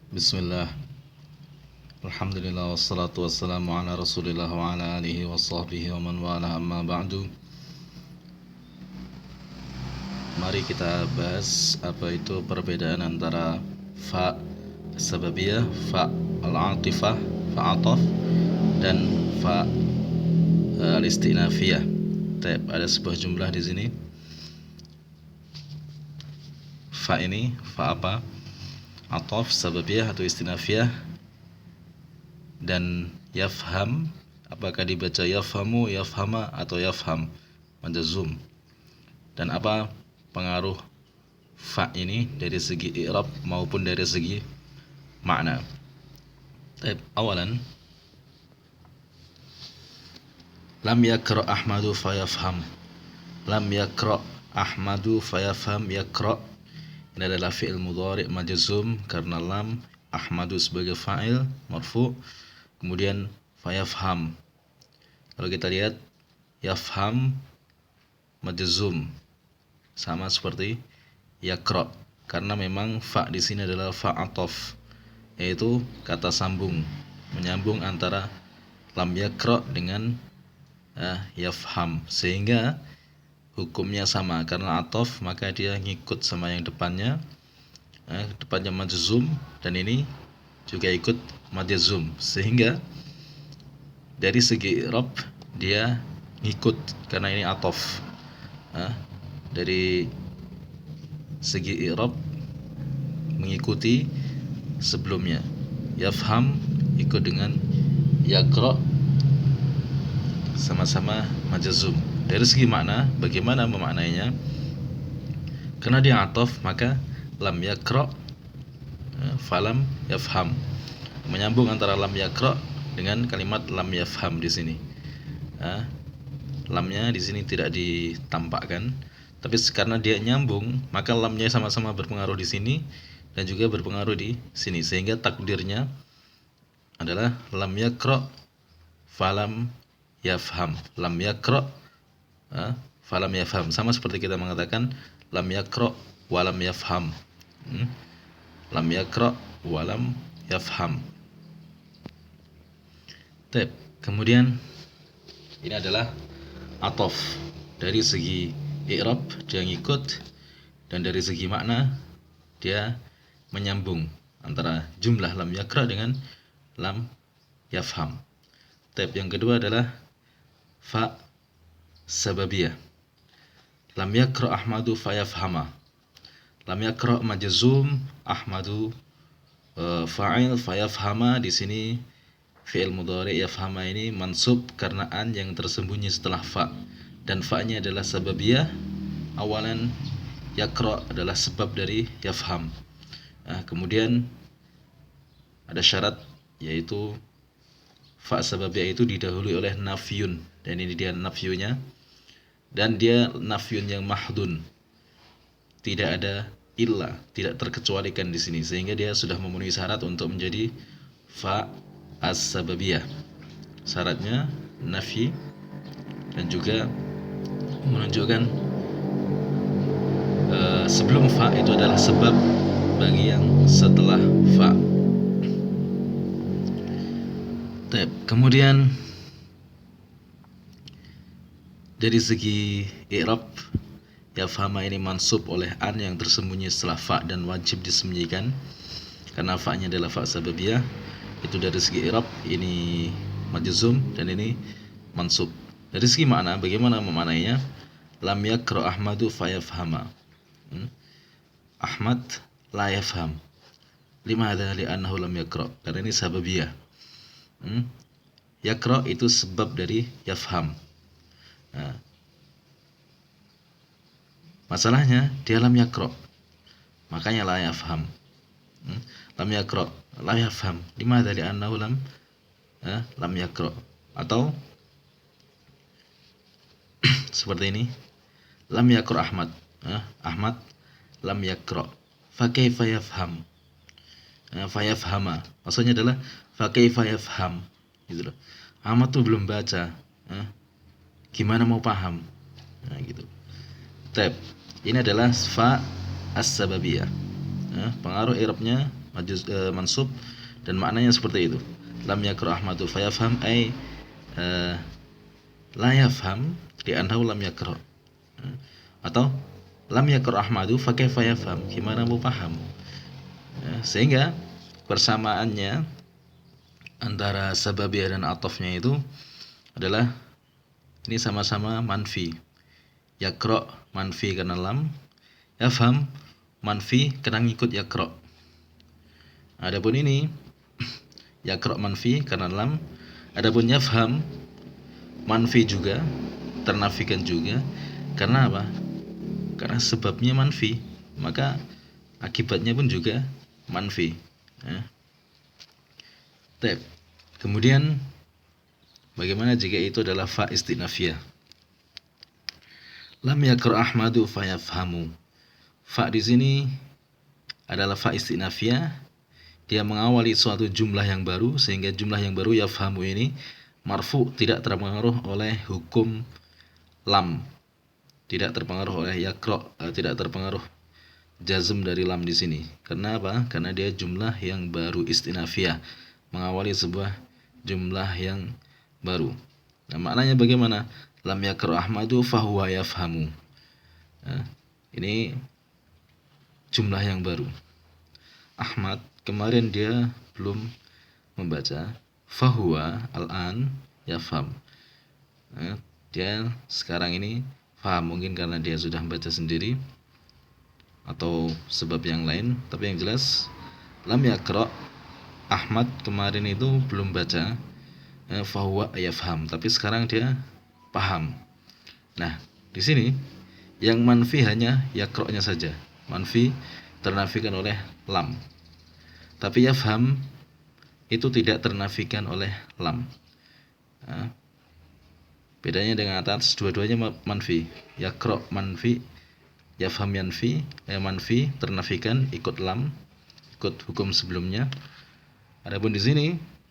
Bismillah. Alhamdulillah wassalatu wassalamu ala Rasulillah wa ala alihi wa sahbihi wa man wala amma ba'du. Mari kita bahas apa itu perbedaan antara fa sababiyah, fa al-atifah, fa ataf dan fa al-istinafiyah. Ada sebuah jumlah di sini. Fa ini fa apa? Ataf, sababiyah atau istinafiyah, dan yafham, apakah dibaca yafhamu, yafhama atau yafham, majazum. Dan apa pengaruh fa ini dari segi i'rab maupun dari segi makna. Awalan, lam yakra Ahmadu fayafham. Lam yakra Ahmadu fayafham. Yakra ini adalah fi'il mudhari' majzum karena lam, Ahmadu sebagai fa'il marfu', kemudian fayafham. Kalau kita lihat yafham majzum sama seperti yakra, karena memang fa di sini adalah fa ataf, yaitu kata sambung, menyambung antara lam yakra dengan yafham, sehingga hukumnya sama. Karena ataf maka dia ngikut sama yang depannya, depannya majzum, dan ini juga ikut majzum, sehingga dari segi i'rab dia ngikut karena ini ataf. Dari segi i'rab mengikuti sebelumnya. Yafham ikut dengan yakra, sama-sama majzum. Dari segi makna, bagaimana memaknainya? Karena dia ataf, maka lam yakra falam yafham, menyambung antara lam yakra dengan kalimat lam yafham di sini. Lamnya di sini tidak ditampakkan, tapi karena dia nyambung, maka lamnya sama-sama berpengaruh di sini dan juga berpengaruh di sini, sehingga takdirnya adalah lam yakra falam yafham. Lam yakra falam yafham, sama seperti kita mengatakan lam yakra walam yafham. Lam yakra walam yafham. Kemudian ini adalah ataf. Dari segi i'rab dia ngikut, dan dari segi makna dia menyambung antara jumlah lam yakra dengan lam yafham. Yang kedua adalah fa sababiyah. Lam yakra Ahmadu fayafhama. Lam yakra majzum, Ahmadu fa'il, fayafhama di sini fi'il mudhari' yafhama ini mansub karena an yang tersembunyi setelah fa, dan fa-nya adalah sababiyah. Awalan yakra adalah sebab dari yafham. Kemudian ada syarat, yaitu fa sababiyah itu didahului oleh nafyun, dan ini dia nafyunya, dan dia nafyun yang mahdun, tidak ada illa, tidak terkecualikan di sini, sehingga dia sudah memenuhi syarat untuk menjadi fa as-sababiyah. Syaratnya nafi dan juga menunjukkan sebelum fa itu adalah sebab bagi yang setelah fa. Kemudian dari segi i'rab, yafhama ini mansub oleh an yang tersembunyi setelah fa dan wajib disembunyikan karena fa-nya adalah fa sababiyah. Itu dari segi i'rab, ini majzum dan ini mansub. Dari segi makna, bagaimana memaknainya? Lam yakra Ahmadu fayafhama. Ahmad la yafham. Limadha? Li'annahu lam yakra. Karena ini sababiyah. Yakra itu sebab dari yafham. Masalahnya dia lam yakra, makanya la yafham. Lam yakra, la yafham. Limadha? Li'annahu lam yakra. Atau seperti ini, lam yakra Ahmad. Ahmad lam yakra. Fa kaifa yafham? Fayafhama. Maksudnya adalah fa kaifa yafham, gitu loh. Ahmad tuh belum baca, gimana mau paham? Gitu. Ini adalah fa as-sababiyah. Pengaruh i'rabnya mansub, dan maknanya seperti itu. Lam yaqra Ahmadu fayafham ay la yafham li'annahu lam yaqra. Atau lam yaqra Ahmadu fa kaifa yafham, gimana mau paham. Sehingga persamaannya antara sababiyah dan atofnya itu adalah ini sama-sama manfi. Yaqra manfi karena lam, yafham manfi karena ngikut yaqra. Adapun ini yaqra manfi karena lam, adapun yafham manfi juga, ternafikan juga. Karena apa? Karena sebabnya manfi, maka akibatnya pun juga manfi. Kemudian bagaimana jika itu adalah fa istinafiyah? Lam yaqra Ahmadu fayafhamu. Fa di sini adalah fa istinafiyah. Dia mengawali suatu jumlah yang baru, sehingga jumlah yang baru yafhamu ini marfu, tidak terpengaruh oleh hukum lam, tidak terpengaruh oleh yaqra, tidak terpengaruh jazm dari lam di sini. Karena apa? Karena dia jumlah yang baru, istinafiyah, mengawali sebuah jumlah yang baru. Nah, maknanya bagaimana? Lam yaqra Ahmadu fahuwa yafhamu. Ini jumlah yang baru. Ahmad kemarin dia belum membaca. Fahuwa al-an yafham. Dia sekarang ini faham, mungkin karena dia sudah membaca sendiri atau sebab yang lain, tapi yang jelas lam yaqra Ahmad kemarin itu belum baca, fahuwa yafham, tapi sekarang dia paham. Nah, di sini yang manfi hanya yaqra-nya saja. Manfi ternafikan oleh lam. Tapi yafham itu tidak ternafikan oleh lam. Bedanya dengan atas, dua-duanya manfi. Yaqra manfi, yafham yanfi. Manfi ternafikan ikut lam, ikut hukum sebelumnya. Adapun di sini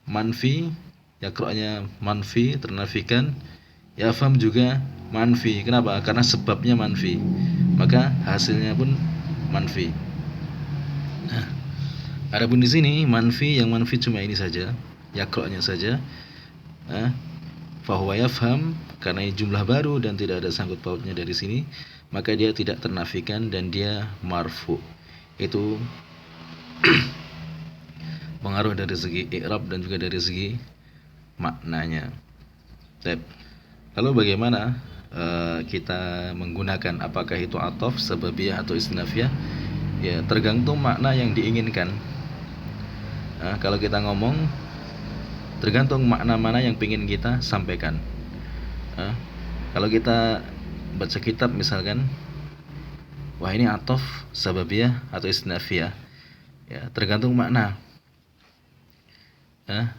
manfi, yaqra-nya manfi ternafikan, yafham juga manfi. Kenapa? Karena sebabnya manfi, maka hasilnya pun manfi. Nah, adapun di sini manfi, yang manfi cuma ini saja, yaqra-nya saja. Fahuwa yafham, karena ini jumlah baru dan tidak ada sangkut pautnya dari sini, maka dia tidak ternafikan dan dia marfu. Itu pengaruh dari segi i'rab dan juga dari segi maknanya. Lalu bagaimana kita menggunakan, apakah itu ataf, sababiyah atau istinafiyah? Ya, tergantung makna yang diinginkan. Kalau kita ngomong, tergantung makna mana yang ingin kita sampaikan. Kalau kita baca kitab misalkan, wah ini ataf, sababiyah atau istinafiyah, ya tergantung makna.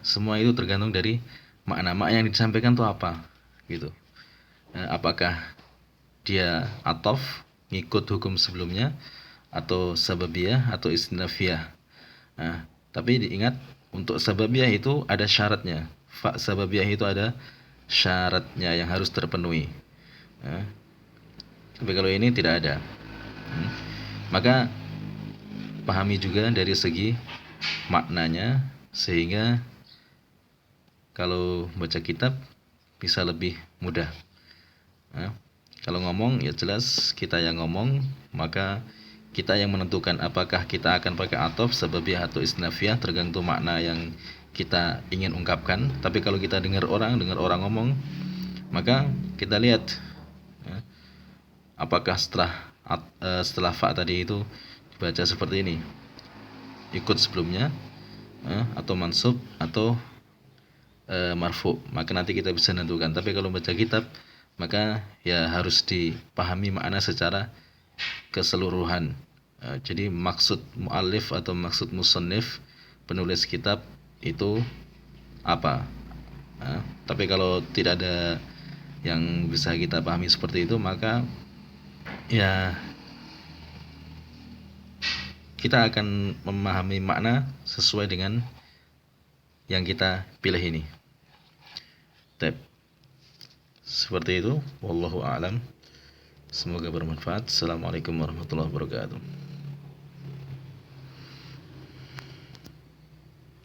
Semua itu tergantung dari makna yang disampaikan itu apa, gitu. Apakah dia ataf, ngikut hukum sebelumnya, atau sababiyah atau istinafiyah. Tapi diingat, untuk sababiyah itu ada syaratnya. Fa sababiyah itu ada syaratnya yang harus terpenuhi. Tapi kalau ini tidak ada. Maka pahami juga dari segi maknanya, sehingga kalau baca kitab bisa lebih mudah. Kalau ngomong, ya jelas kita yang ngomong, maka kita yang menentukan apakah kita akan pakai ataf, sababiyah atau istinafiyah, tergantung makna yang kita ingin ungkapkan. Tapi kalau kita dengar orang ngomong, maka kita lihat apakah setelah fa tadi itu dibaca seperti ini, ikut sebelumnya, atau mansub atau marfu, maka nanti kita bisa menentukan. Tapi kalau baca kitab, maka ya harus dipahami makna secara keseluruhan. Jadi maksud muallif atau maksud musannif, penulis kitab itu apa. Tapi kalau tidak ada yang bisa kita pahami seperti itu, maka ya kita akan memahami makna sesuai dengan yang kita pilih ini. Seperti itu, wallahu a'lam. Semoga bermanfaat. Assalamualaikum warahmatullahi wabarakatuh.